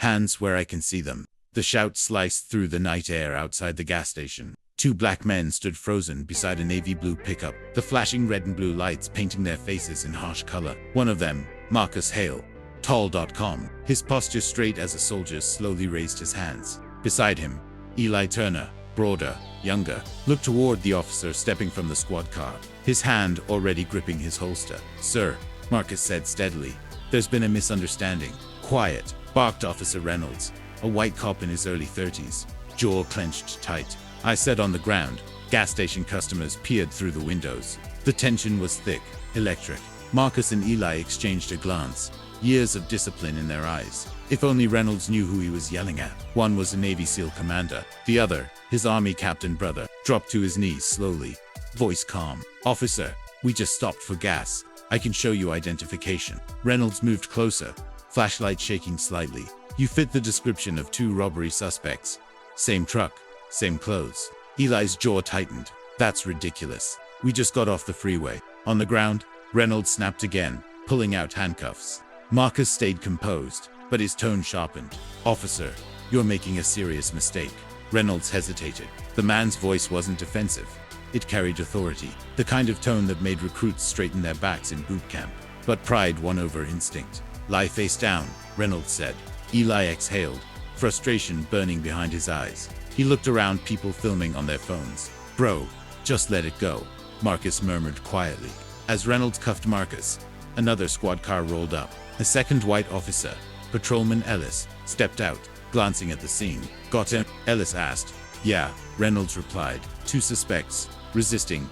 Hands where I can see them. The shout sliced through the night air outside the gas station. Two black men stood frozen beside a navy blue pickup, the flashing red and blue lights painting their faces in harsh color. One of them, Marcus Hale, tall.com, his posture straight as a soldier, slowly raised his hands. Beside him, Eli Turner, broader, younger, looked toward the officer stepping from the squad car, his hand already gripping his holster. "Sir," Marcus said steadily, "there's been a misunderstanding." "Quiet," barked Officer Reynolds, a white cop in his early 30s, jaw clenched tight. I sat on the ground. Gas station customers peered through the windows. The tension was thick, electric. Marcus and Eli exchanged a glance, years of discipline in their eyes. If only Reynolds knew who he was yelling at. One was a Navy SEAL commander. The other, his Army captain brother, dropped to his knees slowly, voice calm. "Officer, we just stopped for gas. I can show you identification." Reynolds moved closer, flashlight shaking slightly. "You fit the description of two robbery suspects. Same truck, same clothes." Eli's jaw tightened. "That's ridiculous. We just got off the freeway." On the ground, Reynolds snapped again, pulling out handcuffs. Marcus stayed composed, but his tone sharpened. "Officer, you're making a serious mistake." Reynolds hesitated. The man's voice wasn't defensive. It carried authority, the kind of tone that made recruits straighten their backs in boot camp. But pride won over instinct. "Lie face down," Reynolds said. Eli exhaled, frustration burning behind his eyes. He looked around, people filming on their phones. "Bro, just let it go," Marcus murmured quietly. As Reynolds cuffed Marcus, another squad car rolled up. A second white officer, Patrolman Ellis, stepped out, glancing at the scene. "Got him?" Ellis asked. "Yeah," Reynolds replied. "Two suspects. Resisting,"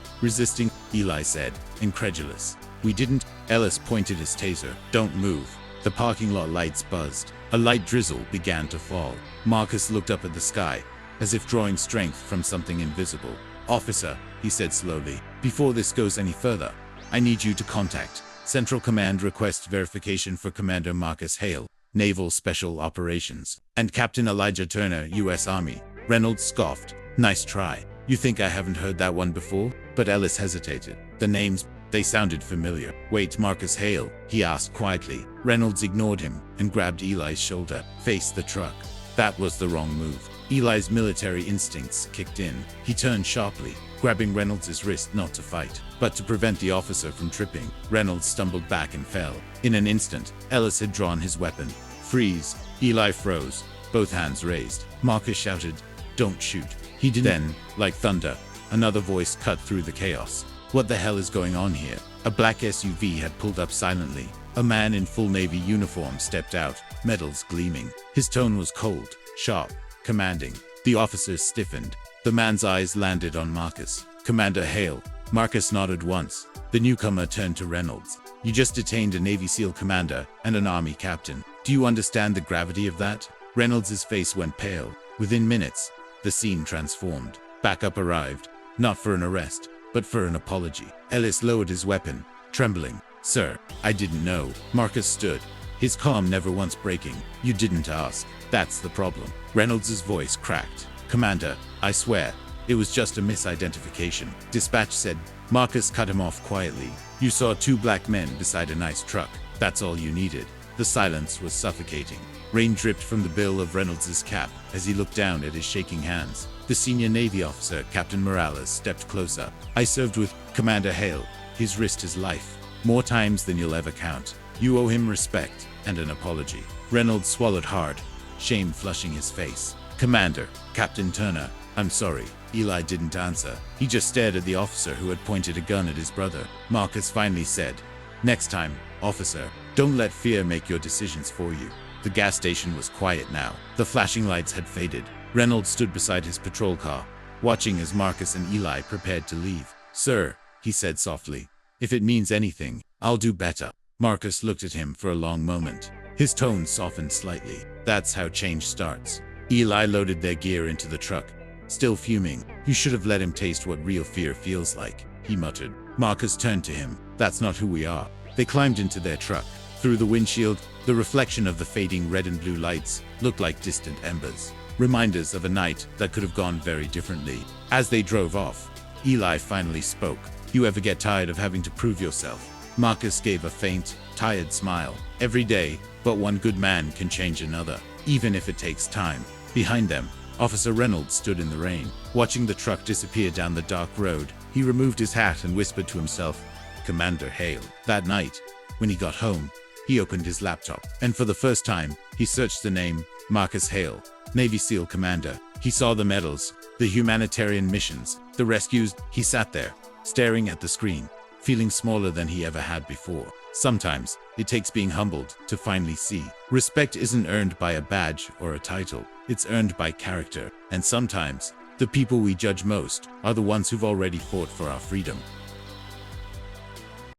Eli said, incredulous. "We didn't." Ellis pointed his taser. "Don't move." The parking lot lights buzzed. A light drizzle began to fall. Marcus looked up at the sky, as if drawing strength from something invisible. "Officer," he said slowly, "before this goes any further, I need you to contact Central Command, request verification for Commander Marcus Hale, Naval Special Operations, and Captain Elijah Turner, U.S. Army." Reynolds scoffed. "Nice try. You think I haven't heard that one before?" But Ellis hesitated. The names, they sounded familiar. "Wait, Marcus Hale?" he asked quietly. Reynolds ignored him and grabbed Eli's shoulder. "Face the truck." That was the wrong move. Eli's military instincts kicked in. He turned sharply, grabbing Reynolds' wrist not to fight, but to prevent the officer from tripping. Reynolds stumbled back and fell. In an instant, Ellis had drawn his weapon. "Freeze!" Eli froze, both hands raised. Marcus shouted, "Don't shoot." He didn't. Then, like thunder, another voice cut through the chaos. "What the hell is going on here?" A black SUV had pulled up silently. A man in full Navy uniform stepped out, medals gleaming. His tone was cold, sharp, commanding. The officers stiffened. The man's eyes landed on Marcus. "Commander Hale." Marcus nodded once. The newcomer turned to Reynolds. "You just detained a Navy SEAL commander and an Army captain. Do you understand the gravity of that?" Reynolds' face went pale. Within minutes, the scene transformed. Backup arrived, not for an arrest, but for an apology. Ellis lowered his weapon, trembling. "Sir, I didn't know." Marcus stood, his calm never once breaking. "You didn't ask. That's the problem." Reynolds' voice cracked. "Commander, I swear, it was just a misidentification." Dispatch said. Marcus cut him off quietly. "You saw two black men beside a nice truck. That's all you needed." The silence was suffocating. Rain dripped from the bill of Reynolds' cap as he looked down at his shaking hands. The senior Navy officer, Captain Morales, stepped closer. "I served with Commander Hale. He's risked his life more times than you'll ever count. You owe him respect and an apology." Reynolds swallowed hard, shame flushing his face. "Commander," Captain Turner, "I'm sorry." Eli didn't answer. He just stared at the officer who had pointed a gun at his brother. Marcus finally said, "Next time, officer, don't let fear make your decisions for you." The gas station was quiet now. The flashing lights had faded. Reynolds stood beside his patrol car, watching as Marcus and Eli prepared to leave. "Sir," he said softly, "if it means anything, I'll do better." Marcus looked at him for a long moment. His tone softened slightly. "That's how change starts." Eli loaded their gear into the truck, still fuming. "You should have let him taste what real fear feels like," he muttered. Marcus turned to him. "That's not who we are." They climbed into their truck. Through the windshield, the reflection of the fading red and blue lights looked like distant embers, reminders of a night that could have gone very differently. As they drove off, Eli finally spoke. "You ever get tired of having to prove yourself?" Marcus gave a faint, tired smile. "Every day, but one good man can change another." even if it takes time. Behind them, Officer Reynolds stood in the rain, watching the truck disappear down the dark road. He removed his hat and whispered to himself, "Commander Hale." That night, when he got home, he opened his laptop, and for the first time, he searched the name, Marcus Hale, Navy SEAL Commander. He saw the medals, the humanitarian missions, the rescues. He sat there, staring at the screen, feeling smaller than he ever had before. Sometimes, it takes being humbled to finally see. Respect isn't earned by a badge or a title. It's earned by character. And sometimes, the people we judge most are the ones who've already fought for our freedom.